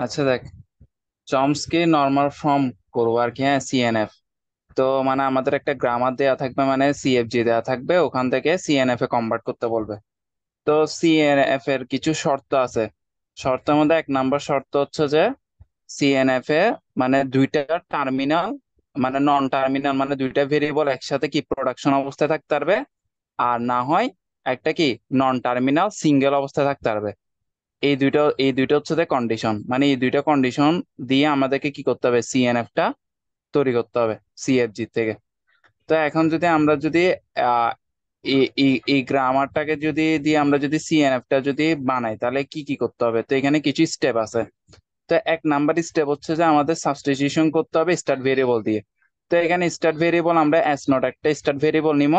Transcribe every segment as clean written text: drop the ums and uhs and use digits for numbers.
আচ্ছা দেখ, Chomsky normal form করবো আর কি। হ্যাঁ, সিএনএফ। তো মানে আমাদের একটা গ্রামার দেয়া থাকবে, মানে সিএফজি দেয়া থাকবে, ওখান থেকে সিএনএফ এ কনভার্ট করতে বলবে। তো সিএনএফ এর কিছু শর্ত আছে। শর্তের মধ্যে এক নাম্বার শর্ত হচ্ছে যে সিএনএফ এ মানে দুইটা টার্মিনাল, মানে নন টার্মিনাল, মানে দুইটা ভেরিয়েবল একসাথে কি প্রোডাকশন অবস্থায় থাকতে পারবে, আর না হয় একটা কি নন টার্মিনাল সিঙ্গেল অবস্থায় থাকতে পারবে। এই দুইটা হচ্ছে কন্ডিশন, মানে এই দুইটা কন্ডিশন দিয়ে আমাদেরকে কি করতে হবে, সিএনএফ টা তৈরি করতে হবে সিএফজি থেকে। তো এখন যদি আমরা যদি আহ এই গ্রামারটাকে যদি দিয়ে আমরা যদি সিএনএফ টা যদি বানাই, তাহলে কি কি করতে হবে? তো এখানে কিছু স্টেপ আছে। তো এক নাম্বার স্টেপ হচ্ছে যে আমাদের সাবস্টিটিউশন করতে হবে স্টার্ট ভেরিয়েবল দিয়ে। তো এখানে স্টার্ট ভেরিয়েবল আমরা এস নট একটা স্টার্ট ভেরিয়েবল নিব,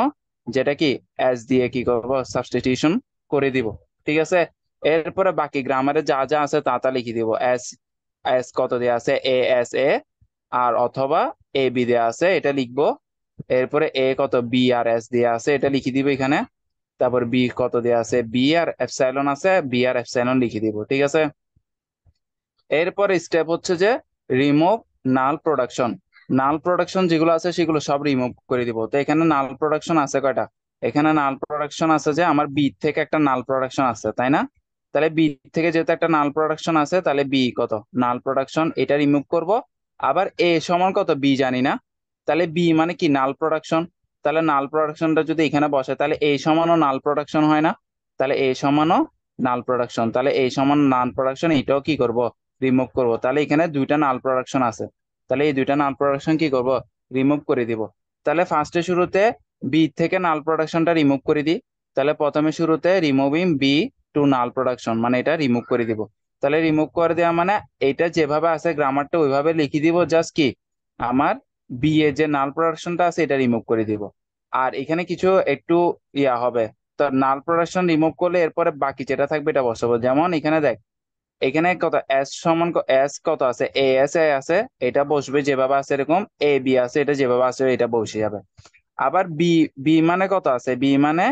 যেটা কি এস দিয়ে কি করব, সাবস্টিটিউশন করে দিব। ঠিক আছে। এরপরে বাকি গ্রামারে যা যা আছে তা তা লিখে দিব। এস এস কত দেওয়া আছে, এ এস এ, আর অথবা এ বি দেওয়া আছে, এটা লিখবো। এরপরে এ কত, বি আর এস দেওয়া আছে, এটা লিখে দিব এখানে। তারপর বি কত দেওয়া আছে, বি আর এপসাইলন আছে, বি আর এপসাইলন লিখে দিব। ঠিক আছে। এরপর স্টেপ হচ্ছে যে রিমুভ নাল প্রোডাকশন। নাল প্রোডাকশন যেগুলো আছে সেগুলো সব রিমুভ করে দিব। তো এখানে নাল প্রোডাকশন আছে কয়টা? এখানে নাল প্রোডাকশন আছে যে আমার বি থেকে একটা নাল প্রোডাকশন আছে, তাই না? তাহলে বি থেকে যেহেতু একটা নাল প্রোডাকশন আছে, তাহলে বি কত, নাল প্রোডাকশন, এটা রিমুভ করব। আবার এ সমান কত, বি জানি না। তাহলে বি মানে কি, নাল প্রোডাকশন। তাহলে নাল প্রোডাকশনটা যদি এখানে বসে, তাহলে এ সমানও নাল প্রোডাকশন হয় না? তাহলে এ সমানও নাল প্রোডাকশন, তাহলে এই সমান নাল প্রোডাকশন, এটাও কি করব, রিমুভ করব। তাহলে এখানে দুইটা নাল প্রোডাকশন আছে, তাহলে এই দুইটা নাল প্রোডাকশন কি করব, রিমুভ করে দিব। তাহলে ফার্স্টে শুরুতে বি থেকে নাল প্রোডাকশনটা রিমুভ করে দিই। তাহলে প্রথমে শুরুতে removing B to null production, মানে এটা রিমুভ করে দিব। তাহলে রিমুভ করে দেওয়া মানে এটা যেভাবে আছে গ্রামারটা ওইভাবে লিখে দিব, জাস্ট কি আমার বি এর যে নাল প্রোডাকশনটা আছে এটা রিমুভ করে দিব। আর এখানে কিছু একটু ইয়া হবে। তো নাল প্রোডাকশন রিমুভ করলে এরপরে বাকি যেটা থাকবে এটা বসাবো। যেমন এখানে দেখ, এখানে কত এস সমান এস কত আছে, এ এস এ আছে, এটা বসবে যেভাবে আছে এরকম। এ বি আছে, এটা যেভাবে আছে এটা বসে যাবে। আবার বি, বি মানে কত আছে, বি মানে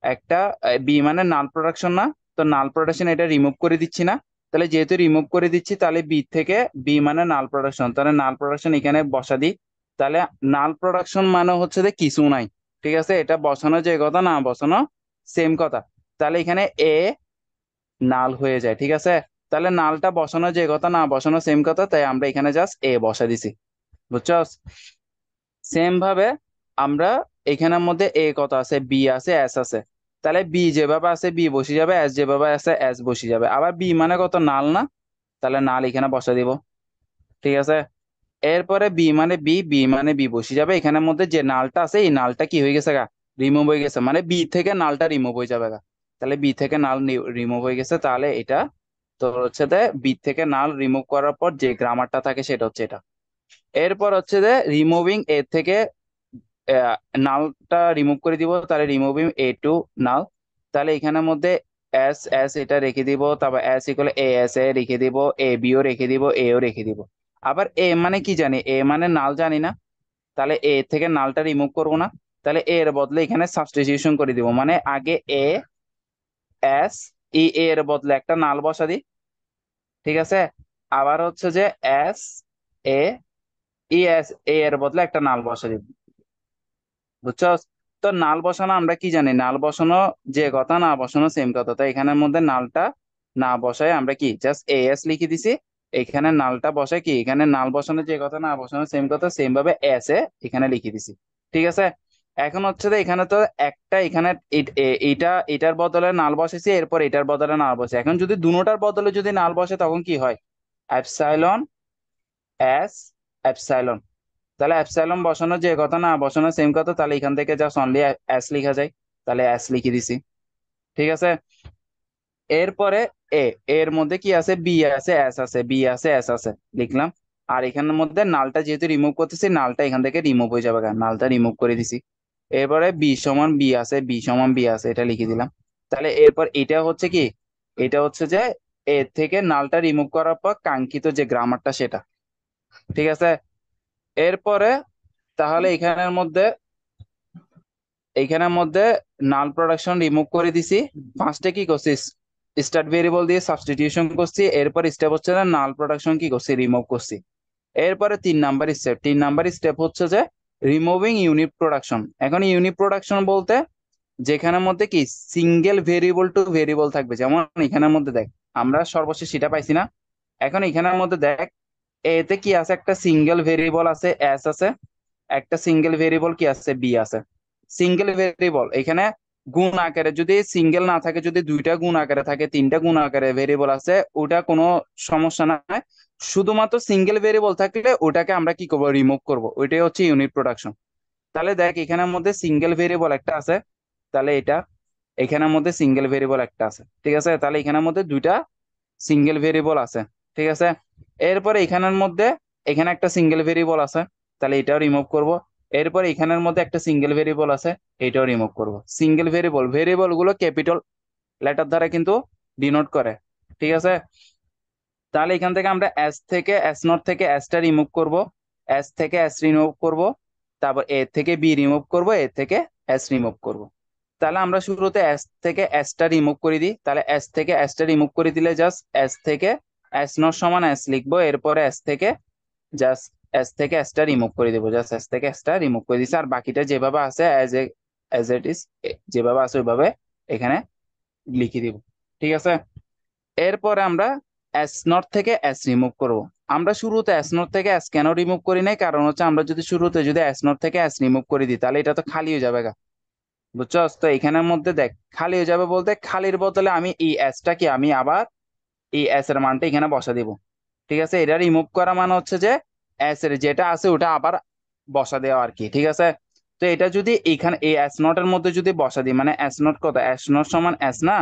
একটা, বি মানে নাল প্রোডাকশন না? তো নাল প্রোডাকশন এটা রিমুভ করে দিচ্ছি না? তাহলে যেহেতু রিমুভ করে দিচ্ছি, তাহলে বি থেকে বি মানে নাল প্রোডাকশন, তাহলে নাল প্রোডাকশন এখানে বসা দিই। তাহলে নাল প্রোডাকশন মানে হচ্ছে যে কিছু নাই। ঠিক আছে, এটা বসানো যে কথা না বসানো সেম কথা। তাহলে এখানে এ নাল হয়ে যায়। ঠিক আছে। তাহলে নালটা বসানো যে কথা না বসানো সেম কথা, তাই আমরা এখানে জাস্ট এ বসা দিছি। বুঝছস? সেম ভাবে আমরা এখানের মধ্যে এ কত আছে, বি আছে, এস আছে। তাহলে বি যেভাবে আছে বি বসে যাবে, এস যেভাবে আছে এস বসে যাবে। আবার বি মানে কত, নাল না? তাহলে নাল এখানে বসা দিব। ঠিক আছে। এরপরে বি মানে বি, বি মানে বি বসে যাবে। এখানের মধ্যে যে নালটা আছে এই নালটা কি হয়ে গেছে গা, রিমুভ হয়ে গেছে, মানে বি থেকে নালটা রিমুভ হয়ে যাবে গা। তাহলে বি থেকে নাল রিমুভ হয়ে গেছে, তাহলে এটা তো হচ্ছে যে বি থেকে নাল রিমুভ করার পর যে গ্রামারটা থাকে সেটা হচ্ছে এটা। এরপর হচ্ছে যে রিমুভিং এ থেকে নালটা রিমুভ করে দিব, তাহলে রিমুভিং এ টু নাল। তাহলে এখানের মধ্যে এস এস এটা রেখে দিব, তারপর S equal A S A রেখে দিব, এ বিও রেখে দিব, এও রেখে দিব। আবার এ মানে কি জানি, এ মানে নাল জানি না। তাহলে এ থেকে নালটা রিমুভ করবো না। তাহলে এর বদলে এখানে সাবস্টিটিউশন করে দিব, মানে আগে এ এস, ই এর বদলে একটা নাল বসা দিই। ঠিক আছে। আবার হচ্ছে যে এস এ, ই এস, এ এর বদলে একটা নাল বসা দিব। বুঝছো? তো নাল বসানো আমরা কি জানি, নাল বসানো যে কথা না বসানো সেম কথা। তো এখানের মধ্যে নালটা না বসায় আমরা কি জাস্ট এ এস লিখে দিছি। এখানে নালটা বসায় কি, এখানে নাল বসানো যে কথা না বসানো সেম কথা, সেম ভাবে এস এ এখানে লিখে দিছি। ঠিক আছে। এখন হচ্ছে যে এখানে তো একটা এখানে এইটা এটার বদলে নাল বসেছি, এরপর এটার বদলে নাল বসে। এখন যদি দুটোটার বদলে যদি নাল বসে তখন কি হয়, এপসাইলন এস এপসাইলন। তাহলে অ্যাপসাইলন বসানো যে কথা না বসানো সেম কথা, তাহলে এখান থেকে জাস্ট অনলি এস লিখা যায়। তাহলে এস লিখে দিছি। ঠিক আছে। এরপরে এ, এর মধ্যে কি আছে, বি আছে, এস আছে, বি আছে, এস আছে, লিখলাম। আর এখানের মধ্যে নালটা যেহেতু রিমুভ করতেছি, নালটা এখান থেকে রিমুভ হয়ে যাবে, কারণ নালটা রিমুভ করে দিছি। এরপরে বি সমান বি আছে, বি সমান বি আছে, এটা লিখে দিলাম। তাহলে এরপর এটা হচ্ছে কি, এটা হচ্ছে যে এর থেকে নালটা রিমুভ করার পর কাঙ্ক্ষিত যে গ্রামারটা সেটা। ঠিক আছে। এরপরে তাহলে এইখানের মধ্যে নাল প্রোডাকশন রিমুভ করে দিছি। ফার্স্টে কি করছিস, স্টার্ট ভেরিয়েবল দিয়ে সাবস্টিটিউশন করছি, এরপর স্টেপ হচ্ছে যে নাল প্রোডাকশন কি করছি, রিমুভ করছি। এরপরে 3 নাম্বার স্টেপ হচ্ছে যে রিমুভিং ইউনিট প্রোডাকশন। এখন ইউনিট প্রোডাকশন বলতে যেখানের মধ্যে কি সিঙ্গেল ভেরিয়েবল টু ভেরিয়েবল থাকবে, যেমন এখানের মধ্যে দেখ আমরা সর্বশেষ সেটা পাইছি না। এখন এখানের মধ্যে দেখ এতে কি আছে, একটা সিঙ্গেল ভেরিয়েবল আছে এস আছে, একটা সিঙ্গেল ভেরিয়েবল কি আছে বি আছে। সিঙ্গেল ভেরিয়েবল এখানে গুণ আকারে যদি সিঙ্গেল না থাকে, যদি দুইটা গুণ আকারে থাকে, তিনটা গুণ আকারে ভেরিয়েবল আছে, ওটা কোনো সমস্যা নাই। শুধুমাত্র সিঙ্গেল ভেরিয়েবল থাকলে ওটাকে আমরা কি করব, রিমুভ করব, ওইটাই হচ্ছে ইউনিট প্রোডাকশন। তাহলে দেখ এখানের মধ্যে সিঙ্গেল ভেরিয়েবল একটা আছে, তাহলে এটা এখানের মধ্যে সিঙ্গেল ভেরিয়েবল একটা আছে, ঠিক আছে, তাহলে এখানের মধ্যে দুইটা সিঙ্গেল ভেরিয়েবল আছে, ঠিক আছে। এরপরে এখানের মধ্যে এখানে একটা সিঙ্গেল ভেরিয়েবল আছে, তাহলে এটাও রিমুভ করব। এরপরে এখানের মধ্যে একটা সিঙ্গেল ভেরিয়েবল আছে, এটাও রিমুভ করব। সিঙ্গেল ভেরিয়েবল ভেরিয়েবল গুলো ক্যাপিটাল লেটার দ্বারা কিন্তু ডিনোট করে, ঠিক আছে। তাহলে এখান থেকে আমরা এস থেকে এস নট থেকে এসটা রিমুভ করব, এস থেকে এস রিমুভ করব, তারপর এ থেকে বি রিমুভ করব, এ থেকে এস রিমুভ করব। তাহলে আমরা শুরুতে এস থেকে এসটা রিমুভ করে দিই, তাহলে এস থেকে এসটা রিমুভ করে দিলে জাস্ট এস থেকে এস নট সমান এস লিখবো, এরপরে এস থেকে জাস্ট এস থেকে এসটা রিমুভ করে দিব, জাস্ট এস থেকে এসটা রিমুভ করে দিচ্ছি, আর বাকিটা যেভাবে আছে এজ ইট ইজ, যেভাবে আছে ওইভাবে এখানে লিখে দিব, ঠিক আছে। এরপরে আমরা এস নট থেকে এস রিমুভ করব। আমরা শুরুতে এস নট থেকে এস কেন রিমুভ করি নাই, কারণ হচ্ছে আমরা যদি শুরুতে যদি এস নট থেকে এস রিমুভ করে দিই তাহলে এটা তো খালি হয়ে যাবে গা, বুঝছস। তো এখানের মধ্যে দেখ খালি হয়ে যাবে বলতে খালির বদলে আমি এই এসটা কি আমি আবার এই এস এর মানটা এখানে বসা দিব, ঠিক আছে। এটা রিমুভ করা মানে হচ্ছে যে এস এর যেটা আছে ওটা আবার বসা দেওয়া আর কি, ঠিক আছে। তো এটা যদি এখানে এই এস নট এর মধ্যে যদি বসা দিই, মানে এস নট কত, এস নট সমান এস না,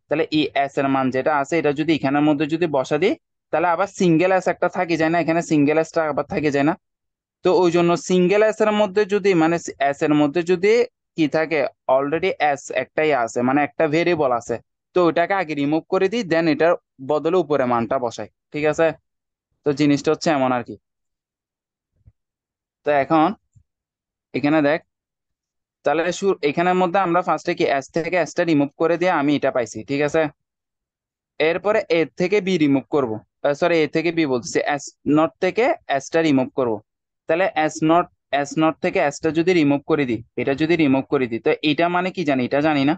তাহলে এই এস এর মান যেটা আছে এটা যদি এখানের মধ্যে যদি বসা দিই, তাহলে আবার সিঙ্গেল এস একটা থাকে যায় না, এখানে সিঙ্গেল এসটা আবার থাকে যায় না। তো ওই জন্য সিঙ্গেল এস এর মধ্যে যদি মানে এস এর মধ্যে যদি কি থাকে, অলরেডি এস একটাই আছে মানে একটা ভেরিয়েবল আছে, তো ওইটাকে আগে রিমুভ করে দিই, দেন এটার বদলে উপরে মানটা বসাই, ঠিক আছে। তো জিনিসটা হচ্ছে এমন আর কি। তো এখন এখানে দেখ, তাহলে এখানের মধ্যে আমরা ফার্স্টে কি এস থেকে এসটা রিমুভ করে দিয়ে আমি এটা পাইছি, ঠিক আছে। এরপরে এ থেকে বি রিমুভ করব, সরি এ থেকে বি বলতেছি, এস নট থেকে এসটা রিমুভ করব। তাহলে এস নট থেকে এসটা যদি রিমুভ করে দিই, এটা যদি রিমুভ করে দিই, তো এটা মানে কি জানি, এটা জানি না।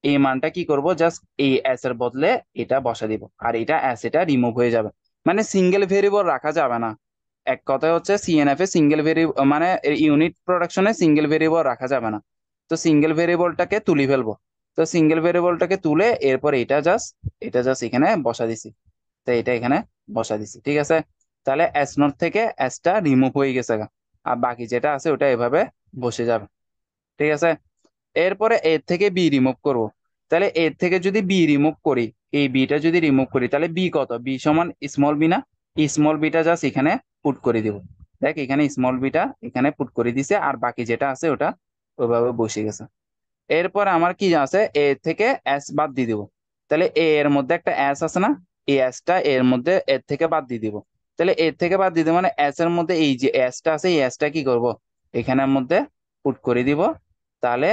এই মানটা কি করব, জাস্ট এই এস এর বদলে এটা বসা দিব, আর এটা এস এটা রিমুভ হয়ে যাবে। মানে সিঙ্গেল ভেরিয়েবল রাখা যাবে না, এক কথায় হচ্ছে সিএনএফ এ সিঙ্গেল ভেরিয়েবল মানে ইউনিট প্রোডাকশনে সিঙ্গেল ভেরিয়েবল রাখা যাবে না। তো সিঙ্গেল ভেরিয়েবলটাকে তুলে ফেলবো। তো সিঙ্গেল ভেরিয়েবলটাকে তুলে এরপর এটা জাস্ট এখানে বসা দিছি। তো এটা এখানে বসা দিছি, ঠিক আছে। তাহলে এস নট থেকে এসটা রিমুভ হয়ে গেছে গা। আর বাকি যেটা আছে ওটা এভাবে বসে যাবে, ঠিক আছে। এরপরে এর থেকে বি রিমুভ করব। তাহলে এর থেকে যদি বি রিমুভ করি, এই বিটা যদি রিমুভ করি, তাহলে বি কত, বি সমান স্মল বি না, স্মল বিটা জাস্ট এখানে পুট করে দিব। দেখ এখানে স্মল বিটা এখানে পুট করে দিছে, আর বাকি যেটা আছে ওটা ওইভাবে বসে গেছে। এরপর আমার কি আছে, এ থেকে এস বাদ দিয়ে দিব। তাহলে এ এর মধ্যে একটা এস আছে না, এই এসটা এর মধ্যে এর থেকে বাদ দিয়ে দিব। তাহলে এর থেকে বাদ দিয়ে দিব মানে এস এর মধ্যে এই যে এসটা আছে, এই এসটা কি করব, এখানের মধ্যে পুট করে দিব। তাহলে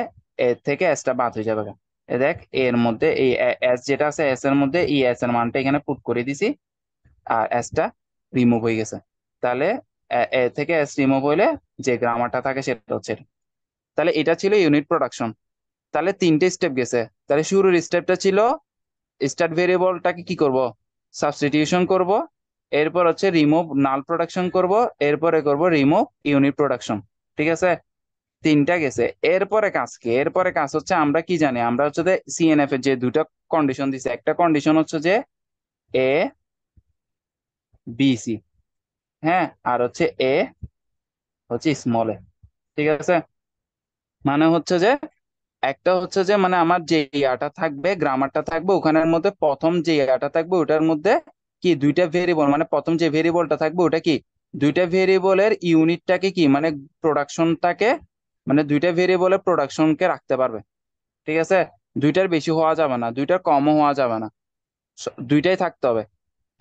এর থেকে এসটা বাদ হয়ে যাবে। এ দেখ এর মধ্যে এই এস যেটা আছে, এস এর মধ্যে এই এস এর মানটা এখানে পুট করে দিছি, আর এসটা রিমুভ হয়ে গেছে। তাহলে এ থেকে এস রিমুভ হইলে যে গ্রামারটা থাকে সেটা হচ্ছে এটা। তাহলে এটা ছিল ইউনিট প্রোডাকশন। তাহলে 3টে স্টেপ গেছে। তাহলে শুরুর স্টেপটা ছিল স্টার্ট ভেরিয়েবলটাকে কি করব, সাবস্টিটিউশন করব। এরপর হচ্ছে রিমুভ নাল প্রোডাকশন করব। এরপরে করব রিমুভ ইউনিট প্রোডাকশন, ঠিক আছে। 3টা গেছে। এরপরে কাজ কি, এরপরে কাজ হচ্ছে আমরা কি জানি, আমরা হচ্ছে যে সিএনএফ এর যে দুইটা কন্ডিশন দিছে, একটা কন্ডিশন হচ্ছে যে এ বি সি, হ্যাঁ, আর হচ্ছে এ হচ্ছে স্মল এ, ঠিক আছে। মানে হচ্ছে যে একটা হচ্ছে যে মানে আমার যে ইয়াটা থাকবে, গ্রামারটা থাকবে, ওখানের মধ্যে প্রথম যে ইয়াটা থাকবে ওটার মধ্যে কি দুইটা ভেরিয়েবল, মানে প্রথম যে ভেরিয়েবলটা থাকবে ওটা কি দুইটা ভেরিয়েবলের ইউনিটটাকে কি মানে প্রোডাকশনটাকে, মানে দুইটা ভেরিয়েবলের প্রোডাকশনকে রাখতে পারবে, ঠিক আছে। দুইটার বেশি হওয়া যাবে না, দুইটার কমও হওয়া যাবে না, দুইটাই থাকতে হবে,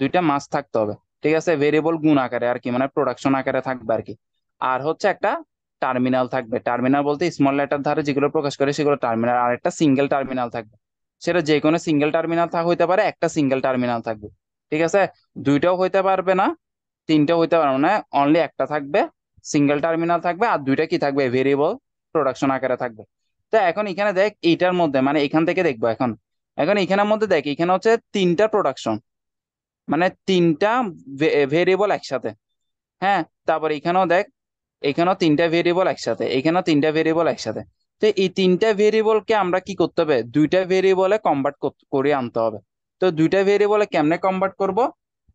দুইটা মাস থাকতে হবে, ঠিক আছে। ভেরিয়েবল গুণ আকারে আর কি, মানে প্রোডাকশন আকারে থাকবে আর কি। আর হচ্ছে একটা টার্মিনাল থাকবে, টার্মিনাল বলতে স্মল লেটার ধারে যেগুলো প্রকাশ করে সেগুলো টার্মিনাল, আর একটা সিঙ্গেল টার্মিনাল থাকবে। সেটা যে কোনো সিঙ্গেল টার্মিনাল হইতে পারে, একটা সিঙ্গেল টার্মিনাল থাকবে। ঠিক আছে, দুইটাও হইতে পারবে না, তিনটাও হইতে পারবে না, অনলি একটা থাকবে, সিঙ্গেল টার্মিনাল থাকবে, আর দুইটা কি থাকবে, ভেরিয়েবল প্রোডাকশন আকারে থাকবে। তো এখন এখানে দেখ এইটার মধ্যে মানে এখান থেকে দেখবো এখন, এখন এখানের মধ্যে দেখ এখানে হচ্ছে তিনটা প্রোডাকশন, মানে তিনটা ভেরিয়েবল একসাথে। হ্যাঁ, তারপর এখানেও দেখ, এখানেও তিনটা ভেরিয়েবল একসাথে, এখানেও তিনটা ভেরিয়েবল একসাথে। তো এই তিনটা ভেরিয়েবলকে আমরা কি করতে হবে, দুইটা ভেরিয়েবলে কনভার্ট করে আনতে হবে। তো দুইটা ভেরিয়েবলে কেমনে কনভার্ট করব?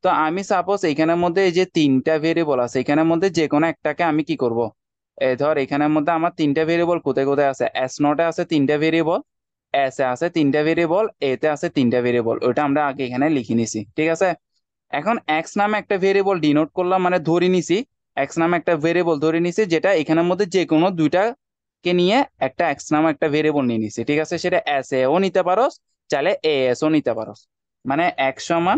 তো আমি সাপোজ এখানের মধ্যে এই যে তিনটা ভেরিয়েবল আছে, এখানের মধ্যে যে কোনো একটাকে আমি কি করব, এই ধর এখানের মধ্যে আমার তিনটা ভেরিয়েবল কোথায় কোথায় আছে, এস নটে আছে তিনটা ভেরিয়েবল, এস এ আছে তিনটা ভেরিয়েবল, এ তে আছে তিনটা ভেরিয়েবল, ওইটা আমরা আগে এখানে লিখে নিছি। ঠিক আছে, এখন এক্স নামে একটা ভেরিয়েবল ডিনোট করলাম, মানে ধরে নিছি, এক্স নামে একটা ভেরিয়েবল ধরে নিছি, যেটা এখানের মধ্যে যে কোনো দুইটাকে নিয়ে একটা এক্স নামে একটা ভেরিয়েবল নিয়ে নিছি। ঠিক আছে, সেটা এস এ ও নিতে পারোস, চাইলে এ এস ও নিতে পারোস, মানে এক্স সমান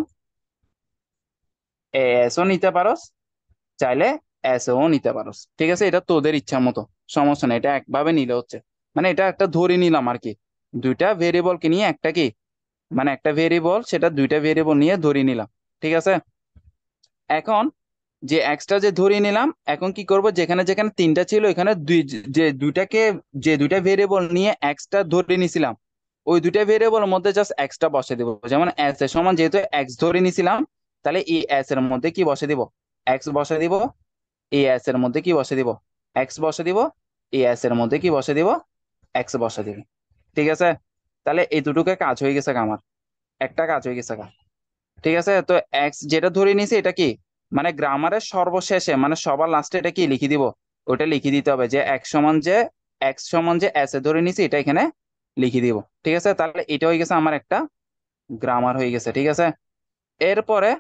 এ এস ও নিতে পারোস, চাইলে এস ও নিতে পারোস। ঠিক আছে, এটা তোদের ইচ্ছা মতো, সমস্যা নেই, এটা একভাবে নিলে হচ্ছে, মানে এটা একটা ধরে নিলাম আর কি, দুইটা ভেরিয়েবলকে নিয়ে একটা কি, মানে একটা ভেরিয়েবল সেটা দুইটা ভেরিয়েবল নিয়ে ধরে নিলাম। ঠিক আছে, এখন যে এক্সট্রা যে ধরিয়ে নিলাম, এখন কি করব, যেখানে যেখানে তিনটা ছিল এখানে দুই, যে দুইটাকে, যে দুইটা ভেরিয়েবল নিয়ে এক্সট্রা ধরে নিছিলাম, ওই দুইটা ভেরিয়েবলের মধ্যে জাস্ট এক্সট্রা বসে দিব। যেমন এস এর সমান যেহেতু এক্স ধরে নিছিলাম, তাহলে এই এস এর মধ্যে কি বসে দিব, এক্স বসে দিব, এই এস এর মধ্যে কি বসে দিব, এক্স বসে দিব, এই এস এর মধ্যে কি বসে দিব, এক্স বসে দিব। ঠিক আছে, তাহলে এই দুটোকে কাজ হয়ে গেছে গা আমার, একটা কাজ হয়ে গেছে গা। ঠিক আছে, তো এক্স যেটা ধরে নিছি এটা কি, মানে গ্রামারের সর্বশেষে মানে সবার লাস্টে এটা কি লিখে দিব, ওটা লিখে দিতে হবে যে এক্স সমান যে এস এ ধরে নিছি এটা এখানে লিখে দিব। ঠিক আছে, তাহলে এটা হয়ে গেছে আমার একটা গ্রামার হয়ে গেছে। ঠিক আছে, এরপরে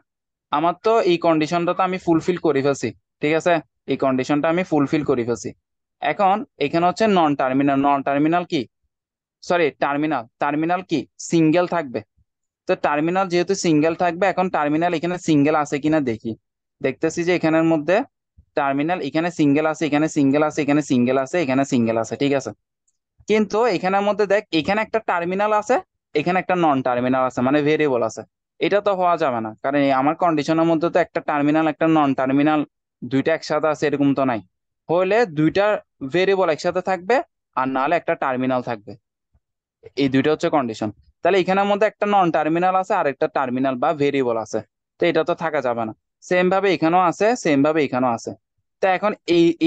আমার তো এই কন্ডিশনটা তো আমি ফুলফিল করে ফেলছি। ঠিক আছে, এই কন্ডিশনটা আমি ফুলফিল করে ফেলছি। এখন এখানে হচ্ছে নন টার্মিনাল, নন টার্মিনাল কি, সরি টার্মিনাল, টার্মিনাল কি সিঙ্গেল থাকবে। তো টার্মিনাল যেহেতু সিঙ্গেল থাকবে, এখন টার্মিনাল এখানে সিঙ্গেল আছে কিনা দেখি, দেখতেছি যে এখানের মধ্যে টার্মিনাল এখানে সিঙ্গেল আছে, এখানে সিঙ্গেল আছে, এখানে সিঙ্গেল আছে, এখানে সিঙ্গেল আছে। ঠিক আছে, কিন্তু এখানের মধ্যে দেখ এখানে একটা টার্মিনাল আছে, এখানে একটা নন টার্মিনাল আছে, মানে ভেরিয়েবল আছে। এটা তো হওয়া যাবে না, কারণ এই আমার কন্ডিশনের মধ্যে তো একটা টার্মিনাল একটা নন টার্মিনাল দুইটা একসাথে আছে এরকম তো নাই। হলে দুইটা ভেরিয়েবল একসাথে থাকবে, আর নাহলে একটা টার্মিনাল থাকবে, এই দুইটা হচ্ছে কন্ডিশন। তাহলে এখানের মধ্যে একটা নন টার্মিনাল আছে আর একটা টার্মিনাল বা ভেরিয়েবল আছে, তো এটা তো থাকা যাবে না। সেম ভাবে এখানেও আছে, সেম ভাবে এখানেও আছে। তো এখন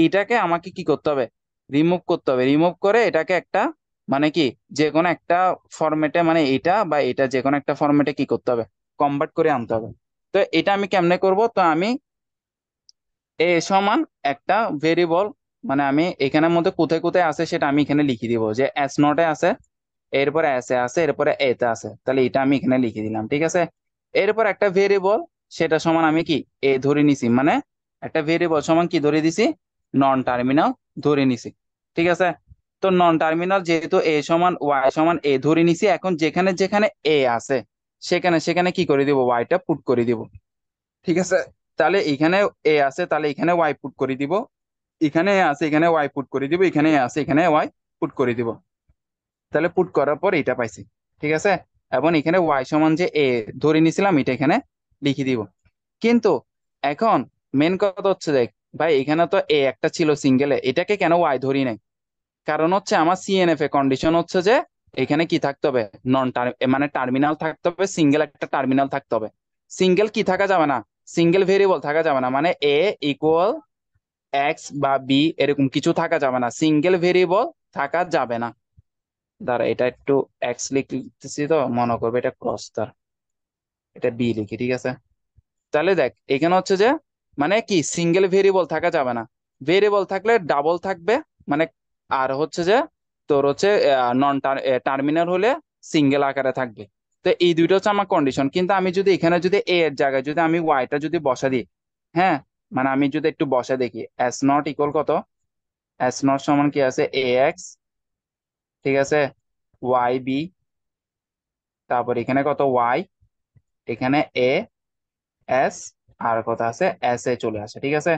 এইটাকে আমাকে কি করতে হবে, রিমুভ করতে হবে, রিমুভ করে এটাকে একটা, মানে কি, যে কোনো একটা ফরম্যাটে, মানে এটা বা এটা যে কোনো একটা ফরম্যাটে কি করতে হবে, কনভার্ট করে আনতে হবে। তো এটা আমি কেমনে করব, তো আমি এ সমান একটা ভেরিয়েবল, মানে আমি এখানের মধ্যে কোথায় কোথায় আছে সেটা আমি এখানে লিখে দিব, যে এস নটে আছে, এরপরে এস এ আছে, এরপরে এ তে আছে, তাহলে এটা আমি এখানে লিখে দিলাম। ঠিক আছে, এরপর একটা ভেরিয়েবল সেটা সমান আমি কি এ ধরে নিছি, মানে একটা ভেরিয়েবল সমান কি ধরে দিছি, নন টার্মিনাল ধরে নিছি। ঠিক আছে, তো নন টার্মিনাল যেহেতু এ সমান ওয়াই সমান এ ধরে নিছি, এখন যেখানে যেখানে এ আছে সেখানে সেখানে কি করে দিব, ওয়াইটা পুট করে দিব। ঠিক আছে, তাহলে এখানে এ আছে, তাহলে এখানে ওয়াই পুট করে দিব, এখানে এ আছে, এখানে ওয়াই পুট করে দিব, এখানে এ আছে, এখানে ওয়াই পুট করে দিব। তাহলে পুট করার পর এটা পাইছি। ঠিক আছে, এবং এখানে ওয়াই সমান যে এ ধরে নিছিলাম এটা এখানে লিখে দিব। কিন্তু এখন মেন কথা হচ্ছে দেখ, ভাই এখানে তো এ একটা ছিল সিঙ্গেলে, এটাকে কেন ওয়াই ধরি নাই? কারণ হচ্ছে আমার সিএনএফ এ কন্ডিশন হচ্ছে যে এখানে কি থাকতে হবে, নন মানে টার্মিনাল থাকতে হবে, সিঙ্গেল একটা টার্মিনাল থাকতে হবে। সিঙ্গেল কি থাকা যাবে না, সিঙ্গেল ভেরিয়েবল থাকা যাবে না, মানে এ ইকুয়াল এক্স বা বি এরকম কিছু থাকা যাবে না, সিঙ্গেল ভেরিয়েবল থাকা যাবে না। দাঁড়া এটা একটু এক্স লিখতেছি তো মনে করবে এটা ক্রস তার, এটা বি লিখি। ঠিক আছে, তাহলে দেখ এখানে হচ্ছে যে মানে কি সিঙ্গেল ভেরিয়েবল থাকা যাবে না, ভেরিয়েবল থাকলে ডাবল থাকবে, মানে আর হচ্ছে যে তোর হচ্ছে নন টার্মিনাল হলে সিঙ্গেল আকারে থাকবে। তো এই দুইটা হচ্ছে আমার কন্ডিশন, কিন্তু আমি যদি এখানে যদি এ এর জায়গায় যদি আমি ওয়াইটা যদি বসা দিই, হ্যাঁ, মানে আমি যদি একটু বসা দেখি, এস নট ইকুয়াল কত, এস নট সমান কি আছে এ এক্স, ঠিক আছে, ওয়াই বি, তারপর এখানে কত ওয়াই, এখানে এ এস, আর কত আছে এস এ চলে আসে। ঠিক আছে,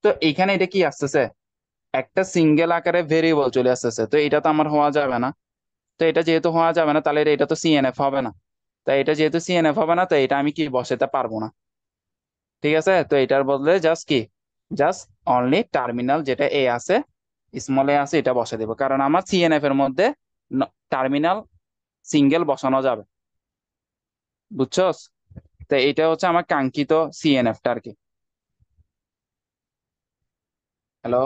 তো এখানে এটা কি আসতেছে, একটা সিঙ্গেল আকারে ভেরিয়েবল চলে আসতেছে, তো এটা তো আমার হওয়া যাবে না। তো তো এটা যেহেতু হওয়া যাবে না, তাহলে এটা তো সিএনএফ হবে না। তাই এটা যেহেতু সিএনএফ হবে না, তো এটা আমি কি বসাতে পারবো না। ঠিক আছে, তো এটার বদলে জাস্ট কি, জাস্ট অনলি টার্মিনাল যেটা এ আছে, স্মল এ আছে, এটা বসে দেবো, কারণ আমার সিএনএফ এর মধ্যে টার্মিনাল সিঙ্গেল বসানো যাবে। বুঝছস? তো এটা হচ্ছে আমার কাঙ্ক্ষিত সিএনএফটা আর কি। হ্যালো।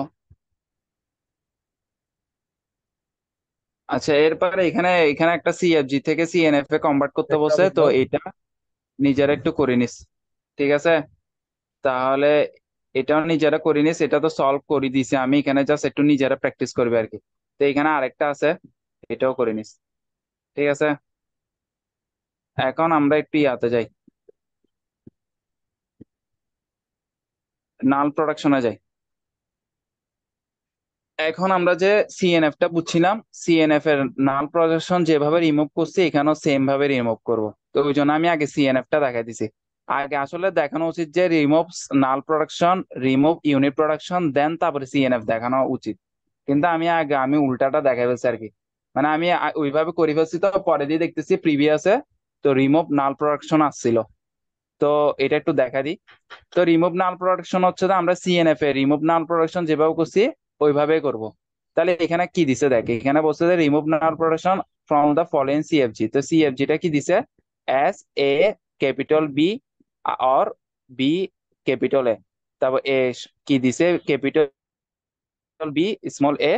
আচ্ছা, এরপরে এখানে এখানে একটা সিএফজি থেকে সিএনএফ এ কনভার্ট করতে একটা বসে, তো বুঝলাম। এটা নিজেরা একটু করে নিস। ঠিক আছে, তাহলে এটাও নিজেরা করে নিস, এটা তো সলভ করে দিছি আমি, এখানে জাস্ট একটু নিজেরা প্র্যাকটিস করবে আর কি। তো এখানে আরেকটা আছে, এটাও করে নিস। ঠিক আছে, এখন আমরা একটু ইয়াতে যাই, নাল প্রোডাকশনে যাই। এখন আমরা যে সিএনএফ টা বুঝছিলাম, সিএনএফ এর নাল প্রোডাকশন যেভাবে রিমুভ করছি, এখানেও সেম ভাবে রিমুভ করব। তো ওই জন্য আমি আগে সিএনএফ টা দেখাই দিছি। আগে আসলে দেখানো উচিত যে remove null production, remove unit production, দেন তারপরে সিএনএফ দেখানো উচিত। কিন্তু আমি উল্টাটা দেখাই ফেলছি আর কি। মানে আমি ওইভাবে করে ফেলছি, তো পরে দিয়ে দেখতেছি প্রিভিয়াসে তো রিমুভ নাল প্রোডাকশন আসছিল। তো এটা একটু দেখা দিই। তো রিমুভ নাল প্রোডাকশন হচ্ছে, তো আমরা সিএনএফ এ রিমুভ নাল প্রোডাকশন যেভাবে করছি ওইভাবেই করব। তাহলে এখানে কি দিছে দেখ, এখানে বলছে যে remove null production from the following CFG. তো সিএফজি টা কি দিছে, এস এ ক্যাপিটাল বি আর বি ক্যাপিটাল এ, তারপর এ কি দিছে, ক্যাপিটাল বি স্মল এ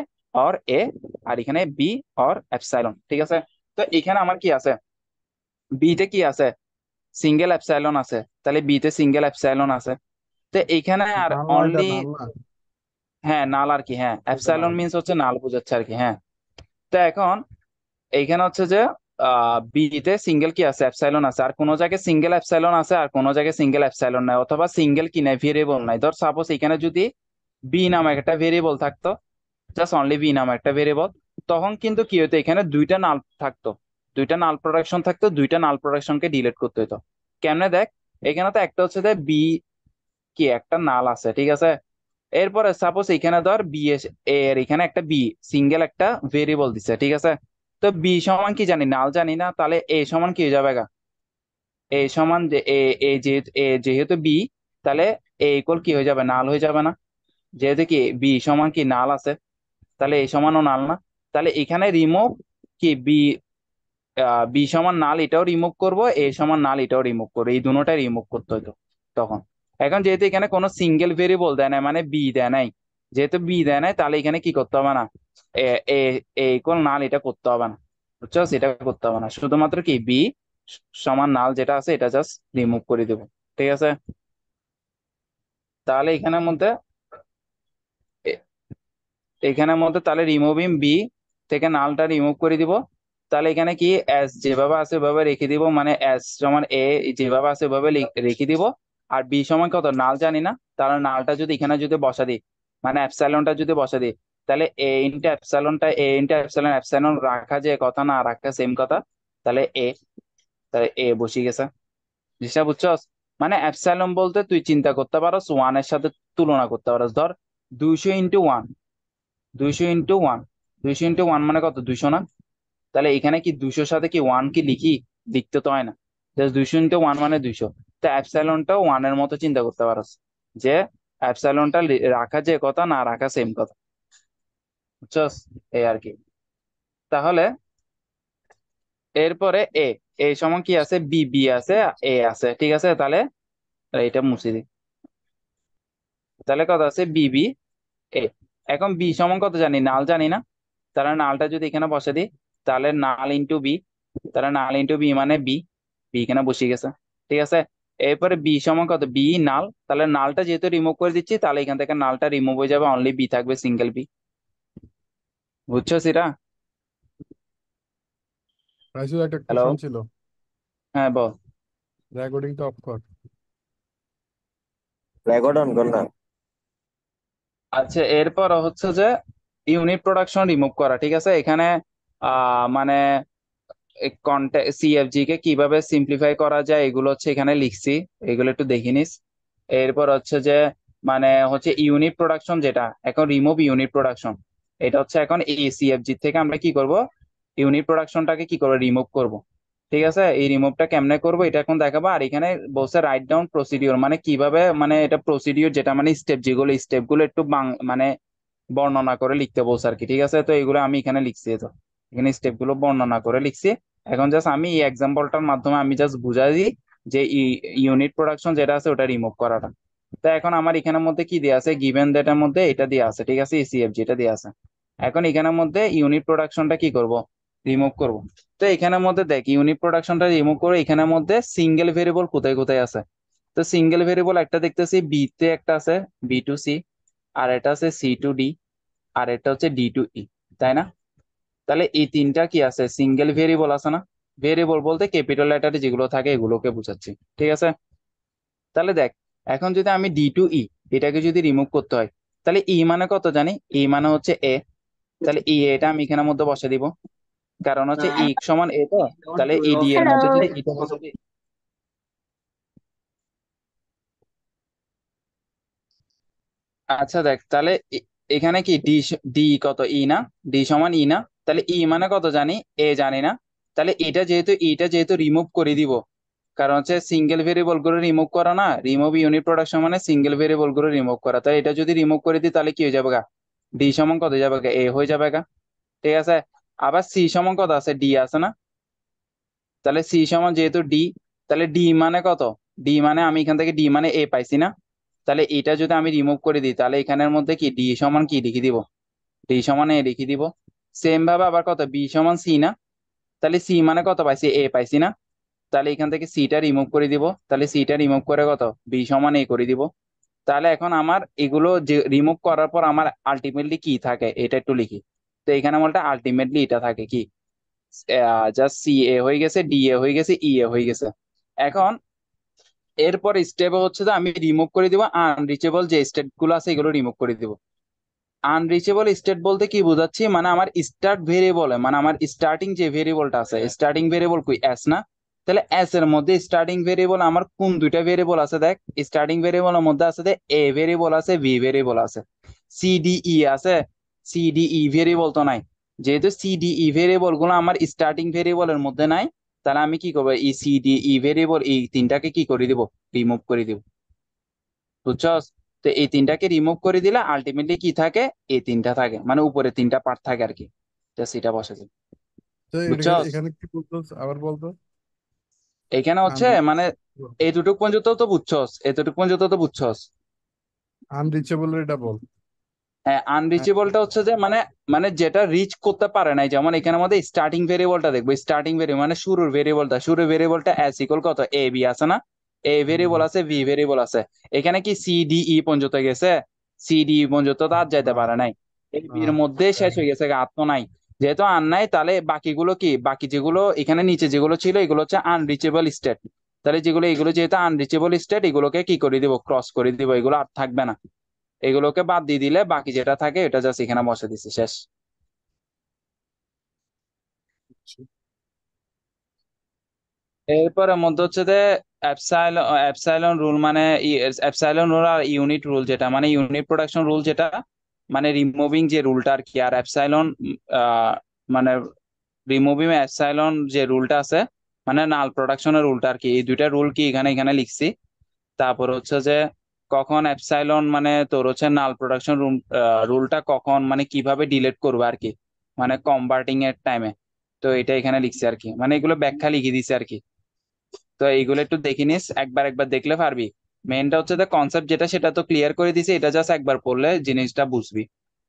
আর এ, আর এখানে বি আর এপসাইলন। ঠিক আছে, তো এখানে আমার কি আছে, বি তে কি আছে, সিঙ্গেল এপসাইলন আছে, তাহলে বি তে সিঙ্গেল এপসাইলন আছে। তো এইখানে আর নাল না, এটা অনলি, নাল না। হ্যাঁ নাল আর কি, হ্যাঁ এটা অ্যাপসাইলন নাল। মিন্স হচ্ছে নাল বোঝাচ্ছে আর কি, হ্যাঁ। তো এখন এইখানে হচ্ছে যে বি তে সিঙ্গেল কি আছে, অ্যাপসাইলন আছে, আর কোন জায়গায় সিঙ্গেল অ্যাপসাইলন আছে আর কোন জায়গায় সিঙ্গেল অ্যাপসাইলন নাই, অথবা সিঙ্গেল কি নাই, ভেরিয়েবল নাই। ধর সাপোজ এখানে যদি বি নামে একটা ভেরিয়েবল থাকতো, জাস্ট অনলি বি নামে একটা ভেরিয়েবল, তখন কিন্তু কি হতো, এখানে দুইটা নাল থাকতো, দুইটা নাল প্রোডাকশন থাকতো, দুইটা নাল প্রোডাকশনকে ডিলিট করতে হতো। কেমনে দেখ, এখানে তো একটা হচ্ছে যে বি কি একটা নাল আছে, ঠিক আছে। এরপরে সাপোজ এখানে ধর বি এর এখানে একটা বি সিঙ্গেল একটা ভেরিয়েবল দিছে, ঠিক আছে। তো বি সমান কি জানি, নাল জানি না, তাহলে এ সমান কি হয়ে যাবে গা, এ সমান যে এ, যেহেতু বি, তাহলে এ ইকুয়াল কি হয়ে যাবে, নাল হয়ে যাবে না। যেহেতু কি বি সমান কি নাল আছে, তাহলে এ সমানও নাল না। তাহলে এখানে রিমুভ কি বি, বি সমান নাল এটাও রিমুভ করব, এ সমান নাল এটাও রিমুভ করবো, এই দুটোটাই রিমুভ করতে হতো তখন। এখন যেহেতু এখানে কোনো সিঙ্গেল ভেরিয়েবল দেয় নাই, মানে বি দেয় নাই, যেহেতু বি দেয় নাই, তাহলে এখানে কি করতে হবে না, এ এ ইকুয়াল নাল এটা করতে হবে না। বুঝছো, সেটা করতে হবে না, শুধুমাত্র কি বি সমান নাল যেটা আছে এটা জাস্ট রিমুভ করে দেবো। ঠিক আছে, তাহলে এখানের মধ্যে এ- এখানের মধ্যে তাহলে রিমুভিং বি থেকে নালটা রিমুভ করে দিব। তাহলে এখানে কি এস যেভাবে আছে ওভাবে রেখে দিব, মানে এস সমান এ যেভাবে আছে ওভাবে রেখে দিব। আর বি সমান কত, নাল জানি না, তাহলে নালটা যদি এখানে যদি বসা দিই, মানে এপসাইলনটা যদি বসা দিই, তাহলে এ ইন্টু এপসাইলন, এপসাইলন রাখা যে কথা না রাখা সেম কথা। তাহলে তাহলে এ বসে গেছে। জিনিসটা বুঝছস? মানে এপসাইলন বলতে তুই চিন্তা করতে পারো ওয়ানের সাথে তুলনা করতে পারো। ধর 200 × 1, 200 × 1, 200 × 1 মানে কত, 200 না? তাহলে এখানে কি 200-র সাথে কি ওয়ান কি লিখি, লিখতে তো হয় না, জাস্ট 200 × 1 মানে 200। তো অ্যাপসাইলনটাও ওয়ানের মতো চিন্তা করতে পারো, যে অ্যাপসাইলনটা রাখা যে কথা না রাখা সেম কথা। বুঝছস? এই আর কি। তাহলে এরপরে এ সমান কি আছে, বি বি আছে, এ আছে, ঠিক আছে। তাহলে এটা মুছে দিই, তাহলে কত আছে, বি বি এ। এখন বি সমান কত জানি, নাল জানি না, তাহলে নালটা যদি এখানে বসে দিই, তাহলে নাল ইন্টু বি, তাহলে নাল ইন্টু বি মানে বি, বি এখানে বসে গেছে। ঠিক আছে, এরপরে বি সমান কত, বি নাল, তাহলে নালটা যেহেতু রিমুভ করে দিচ্ছি, তাহলে এখান থেকে নালটা রিমুভ হয়ে যাবে, অনলি বি থাকবে, সিঙ্গেল বি। বুঝছো সেটা? রাইসু, একটা হ্যালো। কোশ্চেন ছিল। হ্যাঁ বল। রেকর্ডিং তো অফ কর। রেকর্ড অন কর না। আচ্ছা, এরপর হচ্ছে যে ইউনিট প্রোডাকশন রিমুভ করা, ঠিক আছে। এখানে মানে সিএফজি কে কিভাবে সিম্পলিফাই করা যায় এগুলো হচ্ছে এখানে লিখছি, এগুলো একটু দেখে নিস। এরপর হচ্ছে যে মানে হচ্ছে ইউনিট প্রোডাকশন যেটা এখন রিমুভ ইউনিট প্রোডাকশন, এটা হচ্ছে এখন এই সিএফজি থেকে আমরা কি করব, ইউনিট প্রোডাকশনটাকে কি করবো, রিমুভ করব। ঠিক আছে, এই রিমুভটা কেমনে করবো এটা এখন দেখাবো। আর এখানে বলছে রাইট ডাউন প্রসিডিওর, মানে কিভাবে, মানে এটা প্রসিডিওর যেটা মানে স্টেপ, যেগুলো স্টেপগুলো একটু মানে বর্ণনা করে লিখতে বলছে আর কি। ঠিক আছে, তো এগুলো আমি এখানে লিখছি, তো এখানে স্টেপ গুলো বর্ণনা করে লিখছি। এখন জাস্ট আমি এই এক্সাম্পলটার মাধ্যমে আমি জাস্ট বুঝাই দিই যে ইউনিট প্রোডাকশন যেটা আছে ওটা রিমুভ করাটা। তো এখন আমার এখানের মধ্যে কি দেওয়া আছে, গিভেন ডেটার মধ্যে এটা দেওয়া আছে, ঠিক আছে, ইসিএফজি এটা দেওয়া আছে। এখন এখানের মধ্যে ইউনিট প্রোডাকশনটা কি করব, রিমুভ করব। তো এখানের মধ্যে দেখ, ইউনিট প্রোডাকশনটা রিমুভ করে এখানের মধ্যে সিঙ্গেল ভেরিয়েবল কোথায় কোথায় আছে। তো সিঙ্গেল ভেরিয়েবল একটা দেখতেছি বি তে একটা আছে, বি টু সি, আর এটা আছে সি টু ডি, আর এটা হচ্ছে ডি টু ই, তাই না? তাহলে এই তিনটা কি আছে, সিঙ্গেল ভেরিয়েবল আছে না? ভেরিয়েবল বলতে ক্যাপিটাল লেটারে যেগুলো থাকে এগুলোকে বোঝাচ্ছি। ঠিক আছে, তাহলে দেখ, এখন যদি আমি ডি টু ই এটাকে যদি রিমুভ করতে হয়, তাহলে ই মানে কত জানি, ই মানে হচ্ছে এ। তাহলে ই এটা আমি এখানের মধ্যে বসে দিব, কারণ হচ্ছে ই সমান এ, তো তাহলে এই ডি এর মধ্যে যদি এটা বসে দিই। আচ্ছা দেখ, তাহলে এখানে কি ডি, ডি কত, ই না, ডি সমান ই না? তাহলে ই মানে কত জানি, এ জানি না। তাহলে এটা যেহেতু রিমুভ করে দিব, কারণ হচ্ছে সিঙ্গেল ভেরিয়েবল গুলো রিমুভ করা না, রিমুভ ইউনিট প্রোডাকশন মানে সিঙ্গেল ভেরিয়েবল গুলো রিমুভ করা। তাই এটা যদি রিমুভ করে দিই তাহলে কি হয়ে যাবে গা, ডি সমান কত হয়ে যাবে গা, এ হয়ে যাবে গা। ঠিক আছে, আবার সি সমান কত আছে, ডি আছে না? তাহলে সি সমান যেহেতু ডি, তাহলে ডি মানে কত, ডি মানে আমি এখান থেকে ডি মানে এ পাইছি না? তাহলে এটা যদি আমি রিমুভ করে দিই তাহলে এখানের মধ্যে কি ডি সমান কি লিখে দিব, ডি সমান এ লিখে দিব। সেম ভাবে আবার কত, বি সমান সি না? তাহলে সি মানে কত পাইছি, এ পাইছি না? তাহলে এখান থেকে সিটা রিমুভ করে দিব, তাহলে সিটা রিমুভ করে কত, বি সমান এ করে দিব। তাহলে এখন আমার এগুলো যে রিমুভ করার পর আমার আলটিমেটলি কি থাকে এটা একটু লিখি। তো এখানে বলতে আলটিমেটলি এটা থাকে কি, জাস্ট সি এ হয়ে গেছে, ডি এ হয়ে গেছে, ই এ হয়ে গেছে। এখন এরপর স্টেপ হচ্ছে যে আমি রিমুভ করে দিব আনরিচেবল যে স্টেট গুলো আছে এগুলো রিমুভ করে দিব। আনরিচেবল স্টেট বলতে কি বোঝাচ্ছি, মানে আমার স্টার্ট ভেরিয়েবল, মানে আমার স্টার্টিং যে ভেরিয়েবলটা আছে, স্টার্টিং ভেরিয়েবল কই, এস না? তাহলে এস এর মধ্যে স্টার্টিং ভেরিয়েবল আমার কোন দুইটা ভেরিয়েবল আছে দেখ, স্টার্টিং ভেরিয়েবলের মধ্যে আছে যে এ ভেরিয়েবল আছে, বি ভেরিয়েবল আছে, সিডিই আছে। সিডিই ভেরিয়েবল তো নাই, যেহেতু সিডিই ভেরিয়েবল গুলো আমার স্টার্টিং ভেরিয়েবলের মধ্যে নাই, তাহলে আমি কি করবো, এই সিডিই ভেরিয়েবল এই তিনটাকে কি করে দিব, রিমুভ করে দিব। বুঝছস? তো এই তিনটাকে রিমুভ করে দিলে আলটিমেটলি কি থাকে, এই তিনটা থাকে, মানে উপরে তিনটা পার্ট থাকে আর কি। জাস্ট এটা বসে যায়। তো এখানে বুঝছস? এখানে কি বলতো, আবার বলতো। এখানে হচ্ছে মানে আনরিচেবল, এতটুক পর্যন্ত তো বুঝছস, এতটুক পর্যন্ত তো বুঝছস। আনরিচেবল এটা বল। হ্যাঁ, আনরিচেবলটা হচ্ছে যে মানে, মানে যেটা রিচ করতে পারে নাই, যেমন এখানে আমাদের স্টার্টিং ভেরিয়েবলটা দেখবো, স্টার্টিং ভেরিয়েবল মানে শুরুর ভেরিয়েবলটা এস ইকুয়াল কত, এ বি আছে না? এ ভেরিয়েবল আছে, বি ভেরিয়েবল আছে। এখানে কি সি ডি ই পর্যন্ত গেছে, সি ডি ই পর্যন্ত তো আর যেতে না পারে নাই, এই না, বির মধ্যে শেষ হয়ে গেছে, আর তো নাই। যেহেতু আর নাই তাহলে বাকিগুলো কি, বাকি যেগুলো এখানে নিচে যেগুলো ছিল এগুলো হচ্ছে আনরিচেবল স্টেট। তাহলে যেগুলো, এগুলো যেহেতু আনরিচেবল স্টেট, এগুলোকে কি করে দিব, ক্রস করে দিব, এগুলো আর থাকবে না। এগুলোকে বাদ দিয়ে দিলে বাকি যেটা থাকে এটা জাস্ট এখানে বসে দিছি, শেষ। এরপরে মধ্যে হচ্ছে যে অ্যাপসাইলন, অ্যাপসাইলন রুল মানে অ্যাপসাইলন রুল আর ইউনিট রুল যেটা মানে ইউনিট প্রোডাকশন রুল যেটা, মানে রিমুভিং যে রুলটা আর কি। আর অ্যাপসাইলন মানে রিমুভিং অ্যাপসাইলন যে রুলটা আছে, মানে নাল প্রোডাকশনের রুলটা আর কি। এই দুইটা রুল কি এখানে এখানে লিখছি। তারপর হচ্ছে যে কখন অ্যাপসাইলন মানে তোর হচ্ছে নাল প্রোডাকশন রুলটা কখন মানে কিভাবে ডিলিট করবে আর কি, মানে কনভার্টিং এর টাইমে। তো এটা এখানে লিখছি আর কি, মানে এগুলো ব্যাখ্যা লিখে দিছি আর কি। তো এইগুলো একটু দেখে নিস, একবার একবার দেখলে পারবি। মেইনটা হচ্ছে কনসেপ্ট যেটা সেটা তো ক্লিয়ার করে দিছি, এটা জাস্ট একবার পড়লে জিনিসটা বুঝবি।